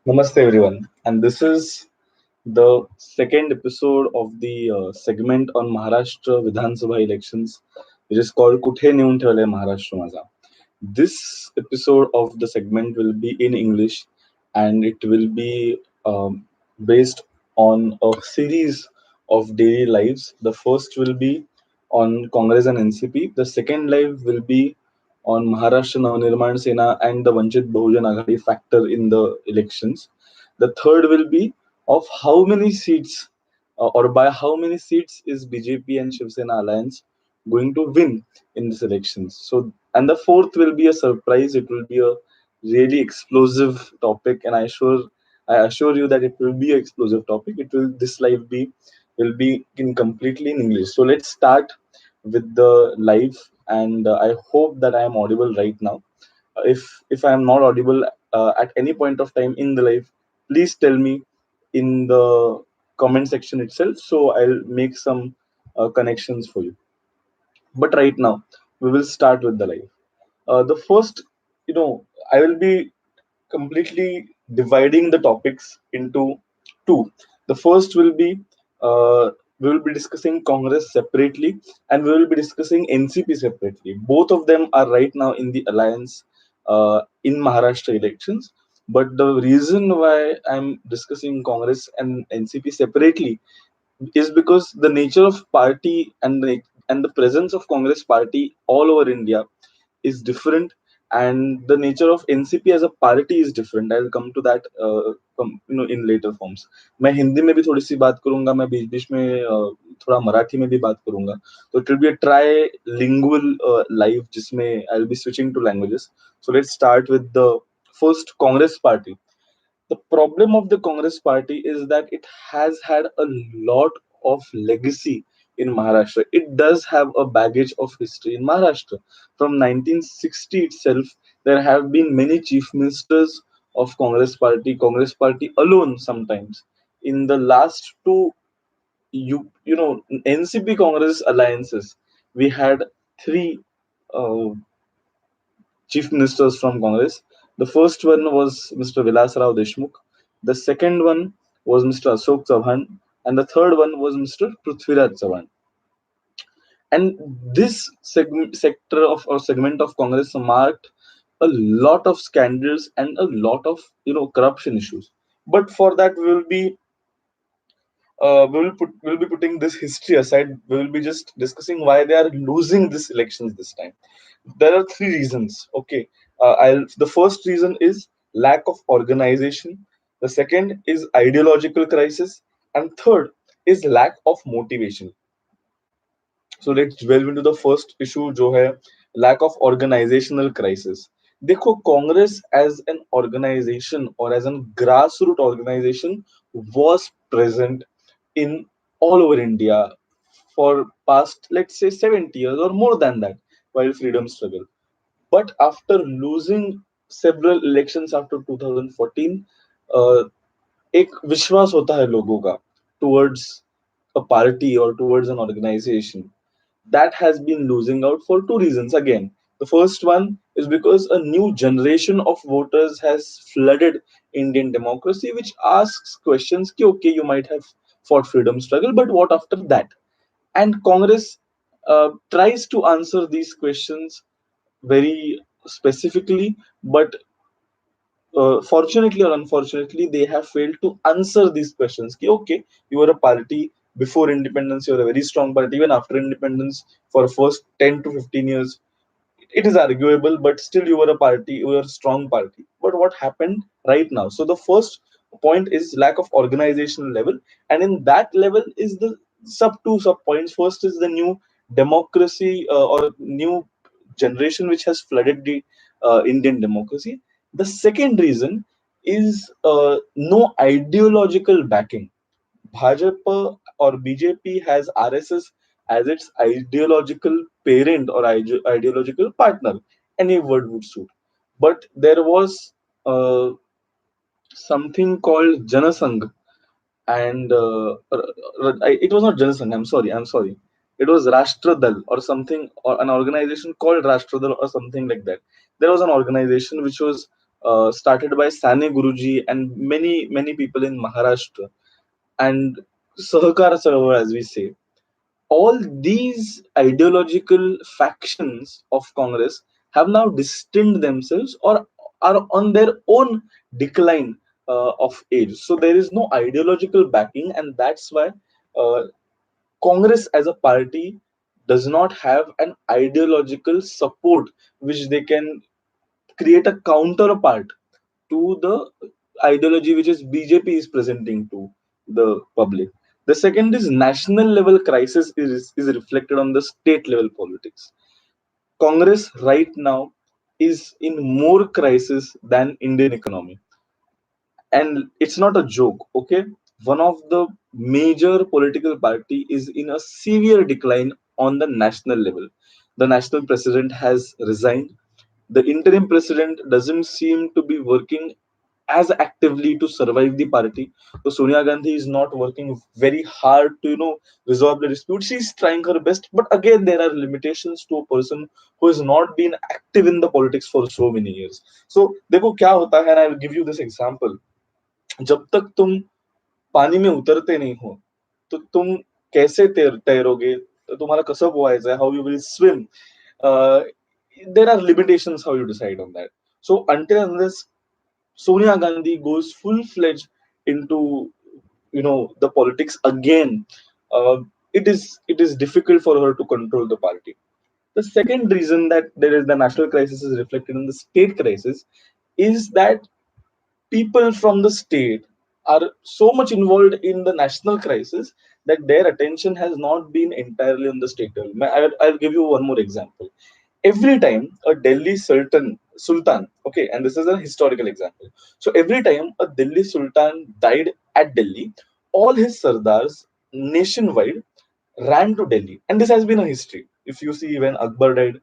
Namaste, everyone. And this is the second episode of the segment on Maharashtra Vidhan Sabha elections, which is called Kuthe Neun Thevlay Maharashtra Maza. This episode of the segment will be in English and it will be based on a series of daily lives. The first will be on Congress and NCP. The second live will be on Maharashtra Navnirman Sena and the Vanchit Bahujan Aghadi factor in the elections. The third will be of how many seats or by how many seats is BJP and Shiv Sena alliance going to win in this elections. So, and the fourth will be a surprise. It will be a really explosive topic, and I assure you that it will be an explosive topic. It will this live be in completely in English. So let's start with the live, and I hope that I am audible right now. If I am not audible at any point of time in the live, please tell me in the comment section itself. So I'll make some connections for you. But right now, we will start with the live. The first, I will be completely dividing the topics into two. The first will be we will be discussing Congress separately, and we will be discussing NCP separately. Both of them are right now in the alliance in Maharashtra elections. But the reason why I'm discussing Congress and NCP separately is because the nature of party and the presence of Congress party all over India is different, and the nature of NCP as a party is different. I'll come to that in later forms. मैं हिंदी में भी थोड़ी सी बात करूंगा, मैं बीच बीच में थोड़ा मराठी में भी बात करूंगा. तो it will be a trilingual live जिसमें I'll be switching to languages. So let's start with the first Congress party. The problem of the Congress party is that it has had a lot of legacy in Maharashtra. It does have a baggage of history in Maharashtra. From 1960 itself, there have been many chief ministers of Congress party alone sometimes. In the last two, NCP Congress alliances, we had three uh, chief ministers from Congress. The first one was Mr. Vilas Rao Deshmukh. The second one was Mr. Ashok Chauhan, and the third one was Mr. Prithviraj Chauhan. And this sector of or segment of Congress marked a lot of scandals and a lot of corruption issues. But for that, we'll be putting this history aside. We will be just discussing why they are losing this elections this time. There are three reasons. Okay, the first reason is lack of organization. The second is ideological crisis, and third is lack of motivation. So let's delve into the first issue, जो है lack of organizational crisis. देखो, Congress as an organization or as a grassroots organization was present in all over India for past, let's say, 70 years or more than that, while freedom struggle. But after losing several elections after 2014, uh, एक विश्वास होता है लोगों का towards a party or towards an organization, that has been losing out for two reasons again. The first one is because a new generation of voters has flooded Indian democracy, which asks questions ki, okay, you might have fought freedom struggle, but what after that? And Congress tries to answer these questions very specifically, but fortunately or unfortunately, they have failed to answer these questions. Ki, okay, you were a party before independence, you were a very strong party. Even after independence, for the first 10 to 15 years, it is arguable, but still you were a party, you were a strong party. But what happened right now? So the first point is lack of organizational level, and in that level is the sub points. First is the new democracy or new generation which has flooded the Indian democracy. The second reason is no ideological backing. Bhajapa or BJP has RSS as its ideological parent or ideological partner. Any word would suit. But there was something called Janasangh, and it was not Janasangh. I'm sorry. It was Rashtradal or something, or an organization called Rashtradal or something like that. There was an organization which was started by Sane Guruji and many people in Maharashtra, and Sahakar Chळवळ, as we say. All these ideological factions of Congress have now distanced themselves or are on their own decline of age. So there is no ideological backing, and that's why uh, Congress as a party does not have an ideological support which they can create a counterpart to the ideology which is BJP is presenting to the public. The second is national level crisis is reflected on the state level politics. Congress right now is in more crisis than Indian economy, and it's not a joke. Okay, one of the major political party is in a severe decline on the national level. The national president has resigned. The interim president doesn't seem to be working as actively to survive the party. So Sonia Gandhi is not working very hard to resolve the dispute. She's trying her best, but again there are limitations to a person who has not been active in the politics for so many years. So देखो क्या होता है, and I will give you this example. जब तक तुम पानी में उतरते नहीं हो तो तुम कैसे तैरोगे, तो तुम्हाला कसं पोहायचं, how you will swim. uh, there are limitations how you decide on that. So until unless Sonia Gandhi goes full fledged into the politics again, uh, it is difficult for her to control the party. The second reason that there is the national crisis is reflected in the state crisis is that people from the state are so much involved in the national crisis that their attention has not been entirely on the state level. I'll give you one more example. Every time a Delhi Sultan, okay, and this is a historical example. So every time a Delhi Sultan died at Delhi, all his Sardars nationwide ran to Delhi, and this has been a history. If you see when Akbar died,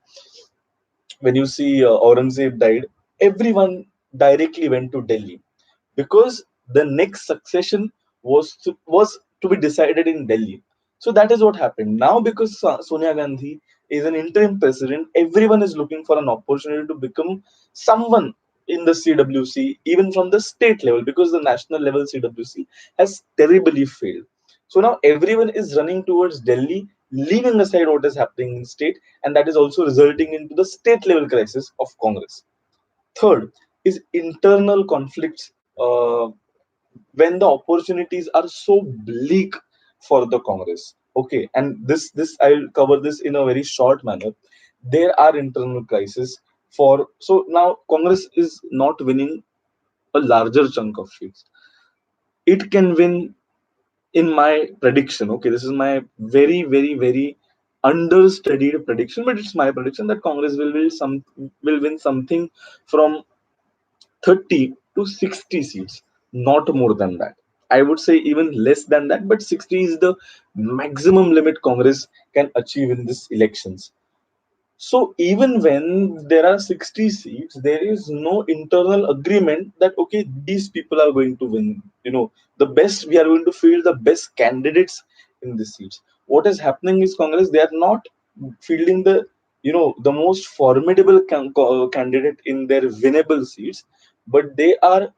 when you see Aurangzeb died, everyone directly went to Delhi because the next succession was to be decided in Delhi. So that is what happened. Now, because Sonia Gandhi is an interim president, everyone is looking for an opportunity to become someone in the CWC, even from the state level, because the national level CWC has terribly failed. So now everyone is running towards Delhi, leaving aside what is happening in state, and that is also resulting into the state level crisis of Congress. Third is internal conflicts when the opportunities are so bleak for the Congress. Okay, and this I'll cover this in a very short manner. There are internal crises for, so now Congress is not winning a larger chunk of seats. It can win, in my prediction. Okay, this is my very understudied prediction, but it's my prediction that Congress will win something from 30 to 60 seats, not more than that. I would say even less than that, but 60 is the maximum limit Congress can achieve in these elections. So even when there are 60 seats, there is no internal agreement that okay, these people are going to win. The best, we are going to field the best candidates in these seats. What is happening is Congress, they are not fielding the most formidable candidate in their winnable seats, but they are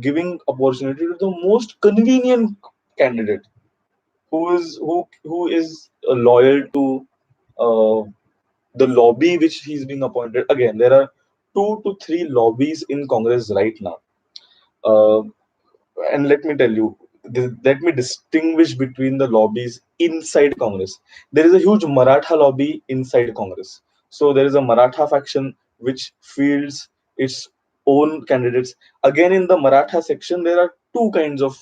giving opportunity to the most convenient candidate who is loyal to uh, the lobby which he's being appointed. Again, there are 2 to 3 lobbies in Congress right now. Uh, and let me tell you, let me distinguish between the lobbies inside Congress. There is a huge Maratha lobby inside Congress. So there is a Maratha faction which fields its own candidates. Again, in the Maratha section, there are two kinds of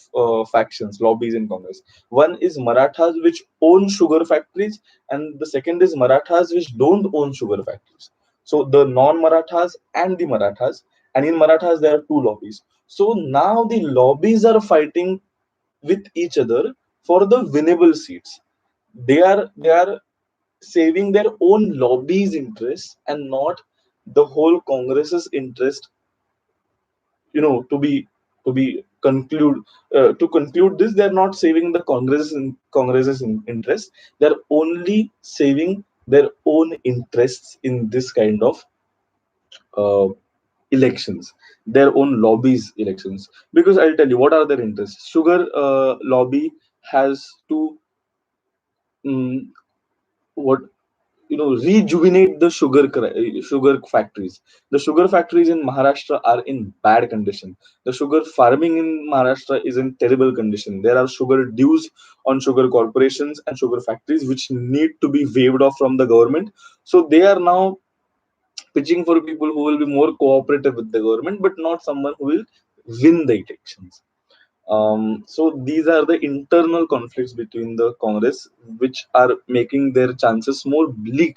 factions, lobbies in Congress. One is Marathas which own sugar factories, and the second is Marathas which don't own sugar factories. So the non-Marathas and the Marathas, and in Marathas there are two lobbies. So now the lobbies are fighting with each other for the winnable seats. They are saving their own lobbies' interests and not the whole Congress's interest. To conclude this, they're not saving the Congress's interest. They're only saving their own interests in this kind of uh, elections, their own lobbies elections. Because I'll tell you what are their interests. Sugar lobby has to mm, what rejuvenate the sugar factories. The sugar factories in Maharashtra are in bad condition. The sugar farming in Maharashtra is in terrible condition. There are sugar dues on sugar corporations and sugar factories which need to be waived off from the government. So they are now pitching for people who will be more cooperative with the government, but not someone who will win the elections. So these are the internal conflicts between the Congress, which are making their chances more bleak.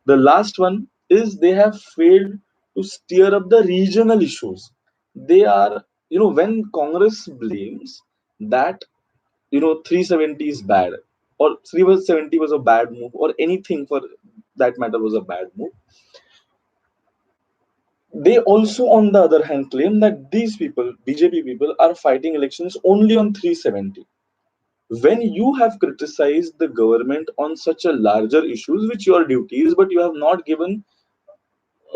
The last one is they have failed to steer up the regional issues. They are, when Congress blames that, 370 is bad, or 370 was a bad move, or anything for that matter was a bad move, they also, on the other hand, claim that these people, BJP people, are fighting elections only on 370. When you have criticized the government on such a larger issues, which your duty is, but you have not given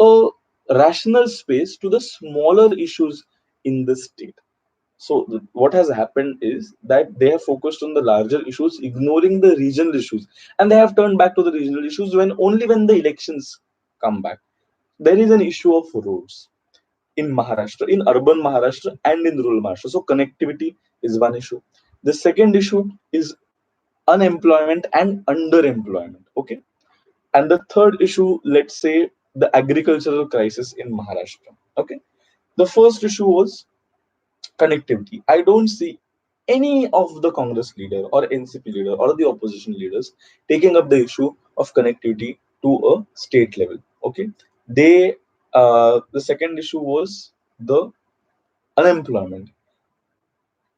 a rational space to the smaller issues in the state. So what has happened is that they have focused on the larger issues, ignoring the regional issues, and they have turned back to the regional issues when only when the elections come back. There is an issue of roads in Maharashtra, in urban Maharashtra and in rural Maharashtra. So connectivity is one issue. The second issue is unemployment and underemployment. Okay. And the third issue, let's say the agricultural crisis in Maharashtra. Okay. The first issue was connectivity. I don't see any of the Congress leader or NCP leader or the opposition leaders taking up the issue of connectivity to a state level. Okay. They the second issue was the unemployment.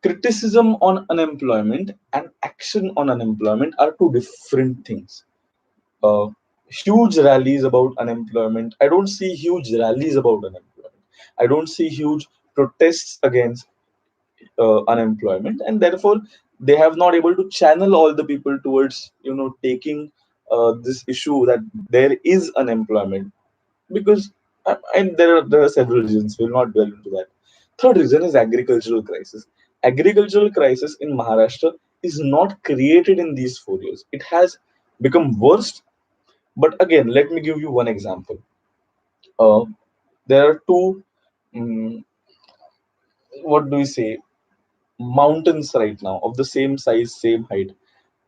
Criticism on unemployment and action on unemployment are two different things. uh, Huge rallies about unemployment, I don't see huge rallies about unemployment. I don't see huge protests against unemployment, and therefore they have not able to channel all the people towards taking this issue that there is unemployment. Because and there are several reasons, we'll not dwell into that. Third reason is agricultural crisis. Agricultural crisis in Maharashtra is not created in these 4 years, it has become worse. But again, let me give you one example. uh, there are two, mm, what do we say, mountains right now of the same size, same height,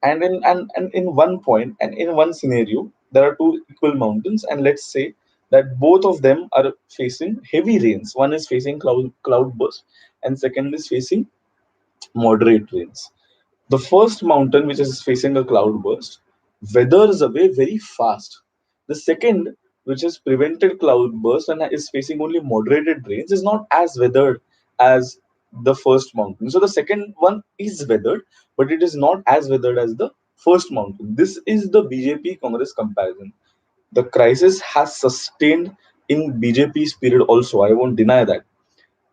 and in one point and in one scenario there are two equal mountains, and let's say that both of them are facing heavy rains. One is facing cloud burst, and second is facing moderate rains. The first mountain, which is facing a cloud burst, weathers away very fast. The second, which has prevented cloud burst and is facing only moderated rains, is not as weathered as the first mountain. So the second one is weathered, but it is not as weathered as the first mountain. This is the BJP Congress comparison. The crisis has sustained in BJP's period also. I won't deny that,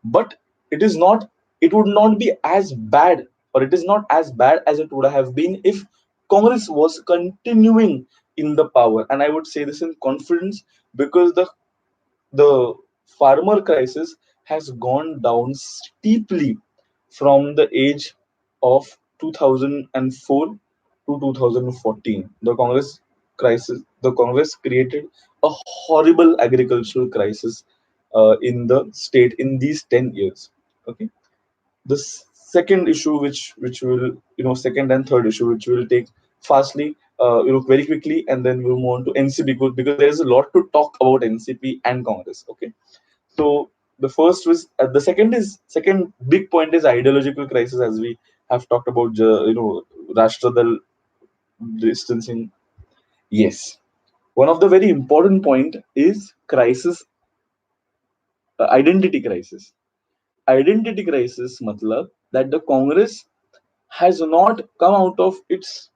but it is not, it would not be as bad, or it is not as bad as it would have been if Congress was continuing in the power. And I would say this in confidence, because the farmer crisis has gone down steeply from the age of 2004 to 2014. The Congress created a horrible agricultural crisis in the state in these 10 years. Okay. The second issue, which will, second and third issue, which will take fastly, very quickly, and then we'll move on to NCP, because there's a lot to talk about NCP and Congress. Okay. So the first was, second big point is ideological crisis, as we have talked about, Rashtradal distancing. Yes. One of the very important point is crisis, identity crisis. Identity crisis matlab that the Congress has not come out of its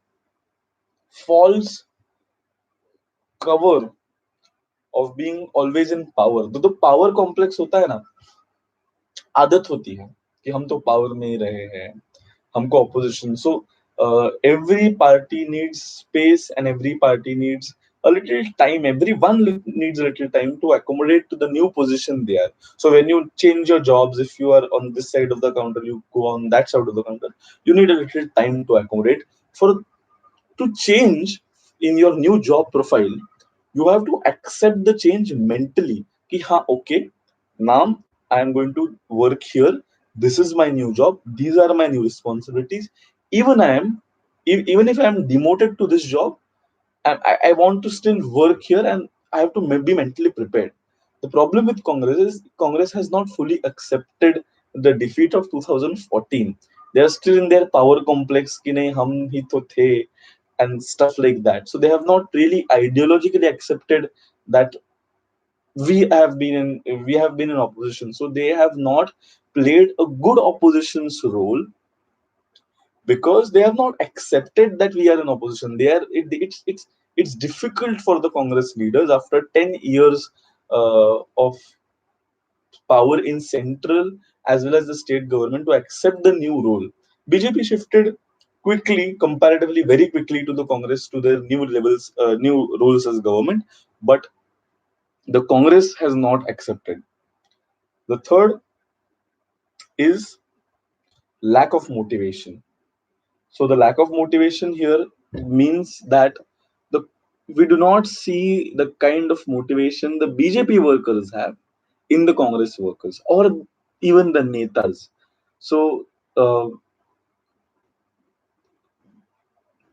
false cover of being always in power. तो power complex होता है ना, आदत होती है कि हम तो पावर में ही रहे हैं, हमको opposition. So every party needs space and every party needs a little time. Everyone needs a little time to accommodate to the new position they are. So when you change your jobs, if you are on this side of the counter, you go on that side of the counter. You need a little time to accommodate. For to change in your new job profile, you have to accept the change mentally. Ki, ha, okay, now I am going to work here. This is my new job. These are my new responsibilities. Even I am, even if I am demoted to this job, I want to still work here, and I have to be mentally prepared. The problem with Congress is Congress has not fully accepted the defeat of 2014. They are still in their power complex, ki nahi, hum hi to the, and stuff like that. So they have not really ideologically accepted that we have been in opposition. So they have not played a good opposition's role because they have not accepted that we are in opposition. It's difficult for the Congress leaders after 10 years of power in central as well as the state government to accept the new role. BJP shifted quickly, comparatively very quickly to the Congress to their new levels, new roles as government, but the Congress has not accepted. The third is lack of motivation. So the lack of motivation here means that the we do not see the kind of motivation the BJP workers have in the Congress workers or even the netas. So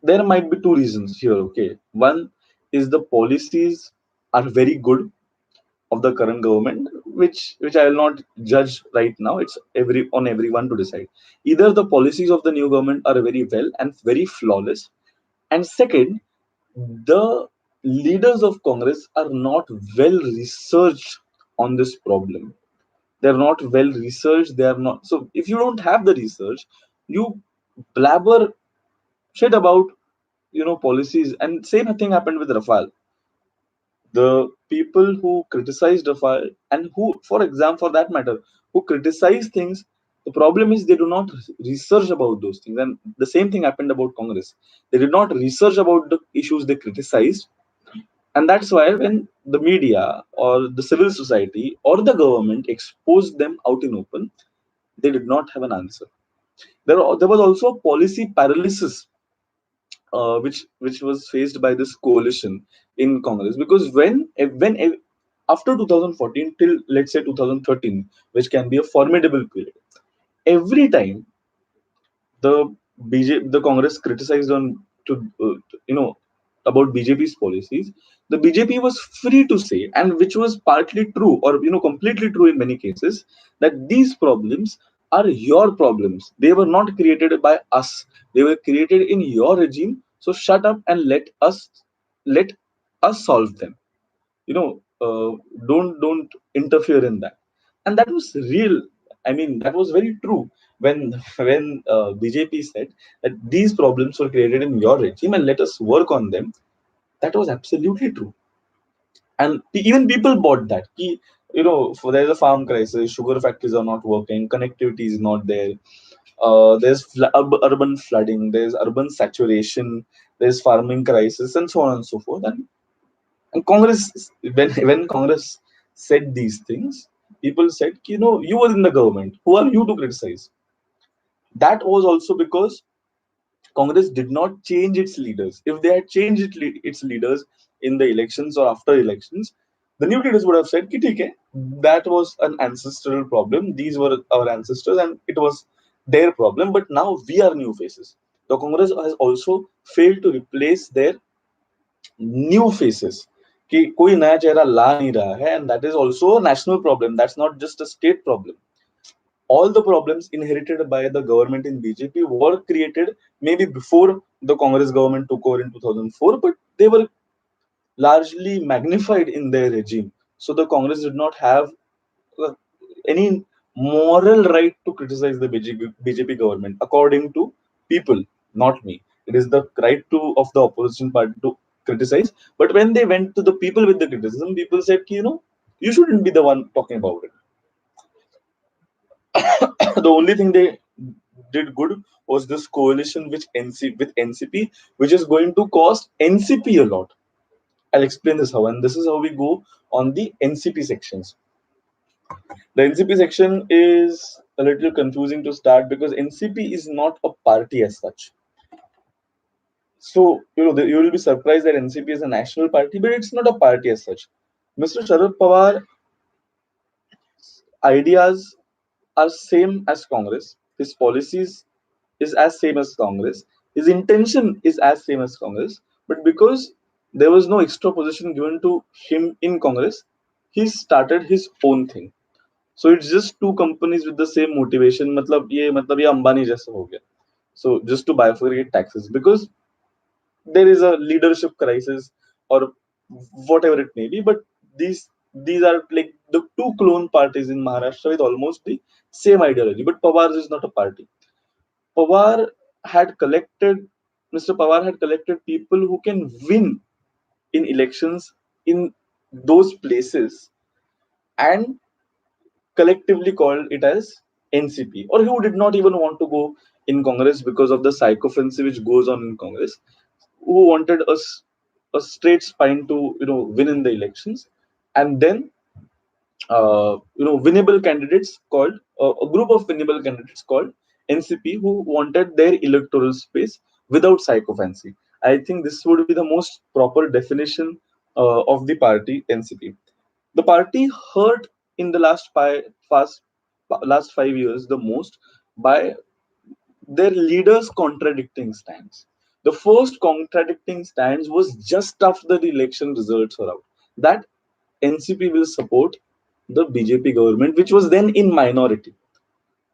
there might be two reasons here. Okay, one is the policies are very good of the current government, which I will not judge right now. It's on everyone to decide. Either the policies of the new government are very well and very flawless, and second, the leaders of Congress are not well researched on this problem. They're not well researched. They are not. So if you don't have the research, you blabber shit about policies. And same thing happened with Rafale. The people who criticized Rafale and who, for example, for that matter, who criticize things, the problem is they do not research about those things. And the same thing happened about Congress. They did not research about the issues they criticized, and that's why when the media or the civil society or the government exposed them out in open, they did not have an answer. There was also policy paralysis, which was faced by this coalition in Congress, because after 2014 till let's say 2013, which can be a formidable period, every time the Congress criticized on to about BJP's policies, the BJP was free to say, and which was partly true or completely true in many cases, that these problems are your problems. They were not created by us. They were created in your regime. So shut up and let us solve them. you know uh, don't interfere in that. And that was real. I mean, that was very true when BJP said that these problems were created in your regime and let us work on them. That was absolutely true. And even people bought that. There's a farm crisis, sugar factories are not working, connectivity is not there, there's urban flooding, there's urban saturation, there's farming crisis, and so on and so forth. And Congress, when Congress said these things, people said, you were in the government. Who are you to criticize? That was also because Congress did not change its leaders. If they had changed its leaders in the elections or after elections, the new leaders would have said, "Ki, theek hai, that was an ancestral problem. These were our ancestors, and it was their problem. But now we are new faces." The Congress has also failed to replace their new faces कि कोई नया चेहरा ला नहीं रहा है, and that is also a national problem. That's not just a state problem. All the problems inherited by the government in BJP were created maybe before the Congress government took over in 2004, but they were largely magnified in their regime. So the Congress did not have uh, any moral right to criticize the BJP government, according to people, not me. It is the right to of the opposition party to criticize. But when they went to the people with the criticism, people said, you shouldn't be the one talking about it. The only thing they did good was this coalition with NCP, which is going to cost NCP a lot. I'll explain this how, and this is how we go on the NCP sections. The NCP section is a little confusing to start because NCP is not a party as such. So, you will be surprised that NCP is a national party, but it's not a party as such. Mr. Sharad Pawar ideas are same as Congress. His policies is as same as Congress. His intention is as same as Congress. But because there was no extra position given to him in Congress, he started his own thing. So it's just two companies with the same motivation. मतलब ये अंबानी जैसा हो गया. So just to bifurcate taxes because there is a leadership crisis or whatever it may be, but these are like the two clone parties in Maharashtra with almost the same ideology. But Pawar is not a party. Pawar had collected Mr. Pawar had collected people who can win in elections in those places and collectively called it as NCP, or who did not even want to go in Congress because of the psychophancy which goes on in Congress, who wanted a straight spine to win in the elections, and then winnable candidates called a group of winnable candidates called NCP who wanted their electoral space without sycophancy. I think this would be the most proper definition of the party NCP. The party hurt in the last 5 years the most by their leaders contradicting stands. The first contradicting stands was just after the election results were out that NCP will support the BJP government, which was then in minority.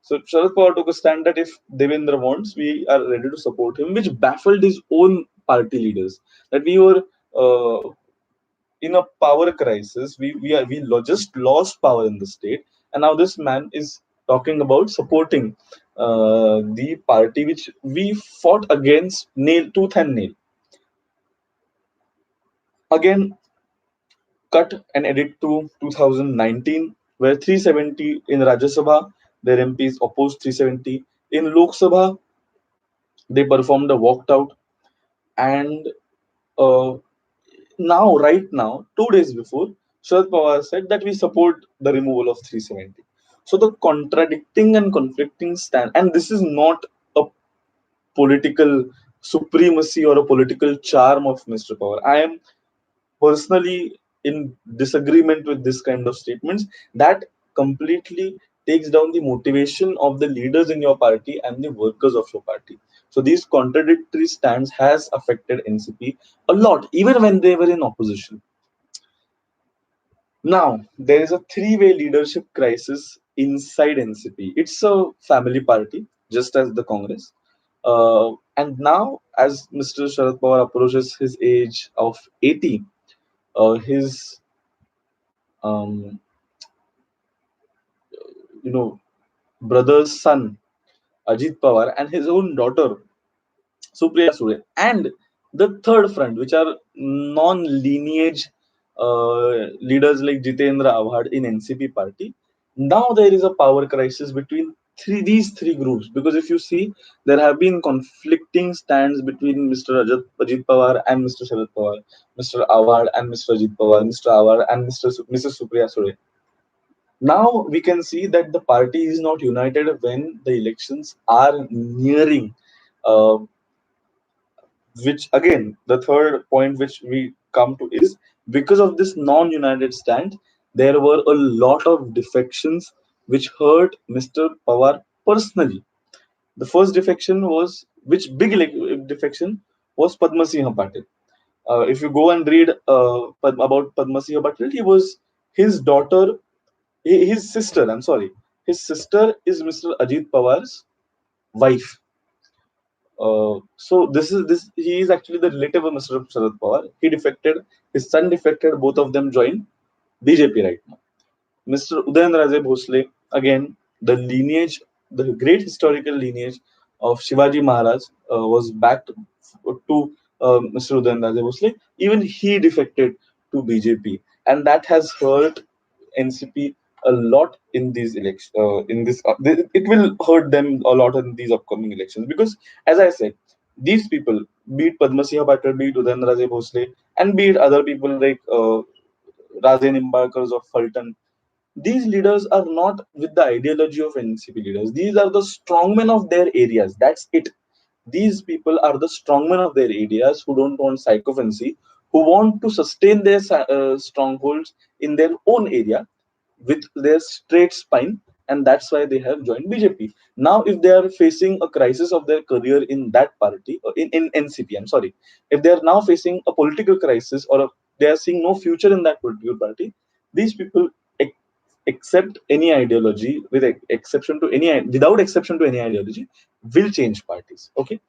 So Sharad Pawar took a stand that if Devendra wants, we are ready to support him, which baffled his own party leaders. That we were in a power crisis. We just lost power in the state, and now this man is talking about supporting the party which we fought against nail tooth and nail. Again, cut and edit to 2019, where 370 in Rajya Sabha, their MPs opposed 370. In Lok Sabha, they performed a walked out, and uh, right now, 2 days before, Sharad Pawar said that we support the removal of 370. So the contradicting and conflicting stand, and this is not a political supremacy or a political charm of Mr. Pawar. I am personally in disagreement with this kind of statements that completely takes down the motivation of the leaders in your party and the workers of your party. So these contradictory stands has affected NCP a lot, even when they were in opposition. Now there is a three-way leadership crisis inside NCP. It's a family party, just as the Congress. And now, as Mr. Sharad Pawar approaches his age of 80, his um, brother's son Ajit Pawar and his own daughter Supriya Sule, and the third front, which are non-lineage leaders like Jitendra Avhad in NCP party. Now there is a power crisis between these three groups because if you see, there have been conflicting stands between Mr. Ajit Pawar and Mr. Sharad Pawar, Mr. Avhad and Mr. Ajit Pawar, Mr. Avhad and Mrs. Supriya Sule. Now we can see that the party is not united when the elections are nearing, uh, which again, the third point which we come to is because of this non-united stand, there were a lot of defections which hurt Mr. Pawar personally. The first defection was, which big defection was Padma Singh Patil. If you go and read about Padma Singh Patil, he was his daughter, his sister, I'm sorry, his sister is Mr. Ajit Pawar's wife. So this he is actually the relative of Mr. Sharad Pawar. He defected, his son defected, both of them joined BJP right now. Mr. Udayanaraje Bhosle, again, the lineage, the great historical lineage of Shivaji Maharaj was backed to Mr. Udayanaraje Bhosle. Even he defected to BJP, and that has hurt NCP a lot in these elections. It will hurt them a lot in these upcoming elections because, as I said, These people, be it Padma Singh Patil, be it Udayanaraje Bhosle, and be it other people like Raje Nimbalkars of Fulton, these leaders are not with the ideology of NCP leaders. These are the strongmen of their areas. That's it. These people are the strongmen of their areas who don't want sycophancy, who want to sustain their strongholds in their own area with their straight spine, and that's why they have joined BJP. Now, if they are facing a crisis of their career in that party, in NCP, I'm sorry, if they are now facing a political crisis or they are seeing no future in that political party, these people accept any ideology with exception to any without exception to any ideology will change parties. Okay.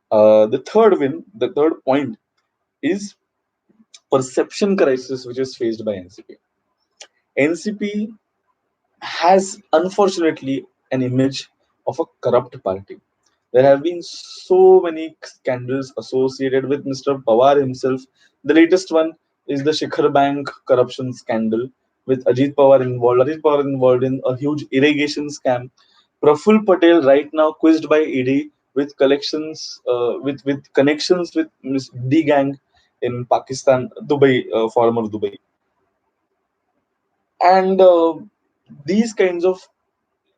The third point is perception crisis which is faced by NCP. NCP has unfortunately an image of a corrupt party. There have been so many scandals associated with Mr. Pawar himself. The latest one is the Shikhar Bank corruption scandal with Ajit Pawar involved. Ajit Pawar involved in a huge irrigation scam. Praful Patel right now quizzed by ED with collections with connections with Miss D gang in Pakistan, Dubai, former Dubai, and these kinds of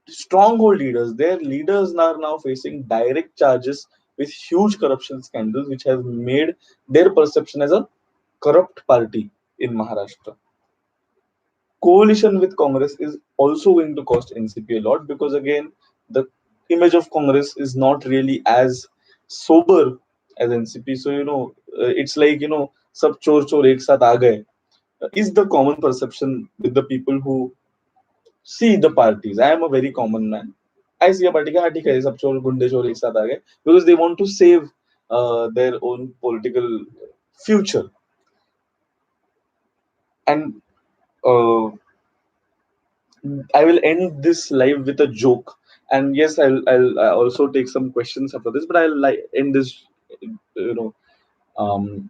stronghold leaders, their leaders are now facing direct charges with huge corruption scandals, which have made their perception as a corrupt party in Maharashtra. Coalition with Congress is also going to cost NCP a lot because, again, the image of Congress is not really as sober as NCP. So, it's like, sab chor chor ek saath aa gaye is the common perception with the people who see the parties. I am a very common man. I see a party, हाँ ठीक है सब चोर गुंडे चोर एक साथ आ गए because they want to save their own political future. And uh, I will end this live with a joke. And yes, I'll also take some questions after this, but I'll end this you know um,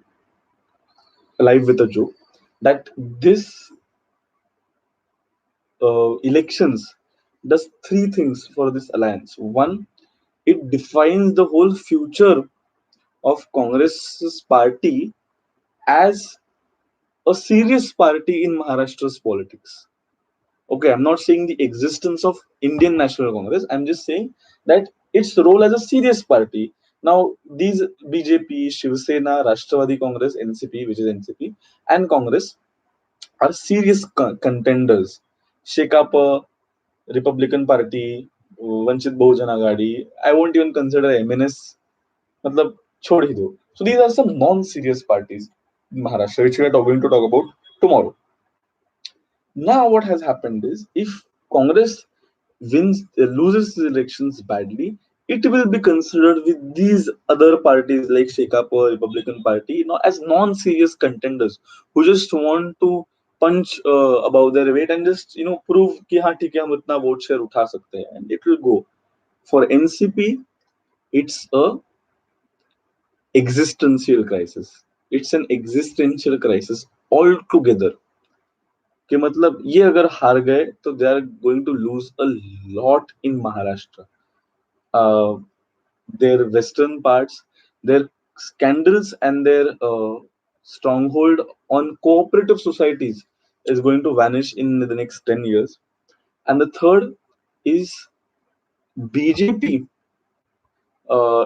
live with a joke that this elections does three things for this alliance. One, it defines the whole future of Congress's party as a serious party in Maharashtra's politics. Okay, I'm not saying the existence of Indian National Congress. I'm just saying that its role as a serious party. Now, these BJP, Shiv Sena, Rashtravadi Congress, NCP, which is NCP, and Congress are serious contenders. Shekapa, Republican Party, Vanchit Bahujan Aghadi. I won't even consider MNS. मतलब छोड़ ही दो. So these are some non-serious parties in Maharashtra, which we are going to talk about tomorrow. Now, what has happened is, if Congress loses the elections badly, it will be considered with these other parties like Shekapa, Republican Party, as non-serious contenders who just want to punch above their weight and just prove कि हाँ ठीक है हम इतना vote share उठा सकते हैं, and it will go. For NCP, it's a existential crisis. It's an existential crisis altogether. कि मतलब ये अगर हार गए तो they are going to lose a lot in Maharashtra. Their western parts, their scandals and their stronghold on cooperative societies is going to vanish in the next 10 years. And the third is BJP.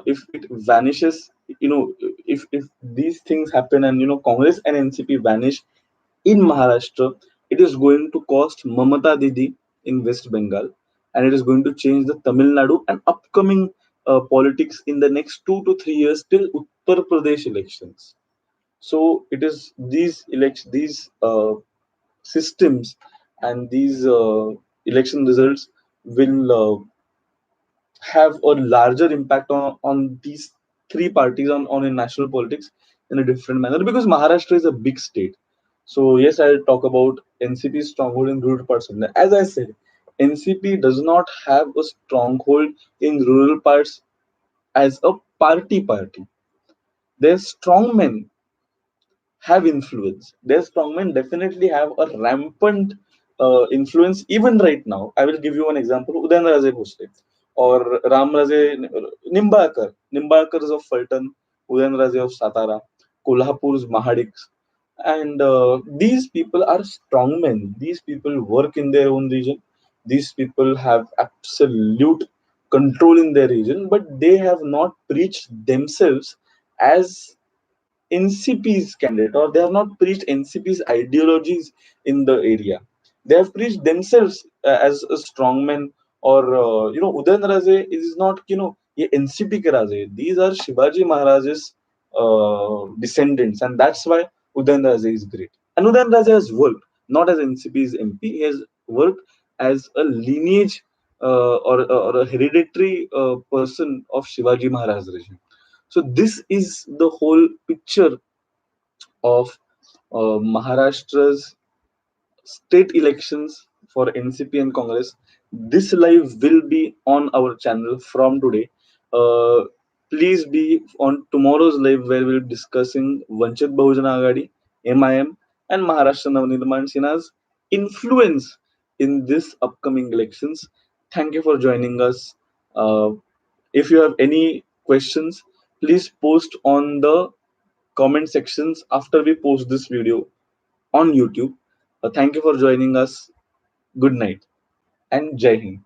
If it vanishes, if these things happen and Congress and NCP vanish in Maharashtra, it is going to cost Mamata Didi in West Bengal, and it is going to change the Tamil Nadu and upcoming politics in the next 2 to 3 years till Uttar Pradesh elections. So it is these systems and these election results will have a larger impact on these three parties on in national politics in a different manner because Maharashtra is a big state. So yes, I'll talk about NCP's stronghold in rural parts. As I said, NCP does not have a stronghold in rural parts as a party. Their strongmen have influence. Their strongmen definitely have a rampant influence even right now. I will give you one example. Udayanaraje Bhosle. or Ramraje Nimbalkars of Fulton, Udayanraje of Satara, Kolhapur's Mahadiks. And these people are strongmen. These people work in their own region. These people have absolute control in their region, but they have not preached themselves as NCP's candidate, or they have not preached NCP's ideologies in the area. They have preached themselves as a strongman, or Udayan Raje is not ये NCP के राजे. These are Shivaji Maharaj's descendants, and that's why Udayan Raje is great. And Udayan Raje has worked not as NCP's MP. He has worked as a lineage or a hereditary person of Shivaji Maharaj regime. So this is the whole picture of Maharashtra's state elections for NCP and Congress. This live will be on our channel from today. Uh, Please be on tomorrow's live where we'll be discussing Vanchit Bahujana Agadi, MIM, and Maharashtra Navnirman Sena's influence in this upcoming elections. Thank you for joining us. Uh, if you have any questions, please post on the comment sections after we post this video on YouTube. Thank you for joining us. Good night and Jai Hind.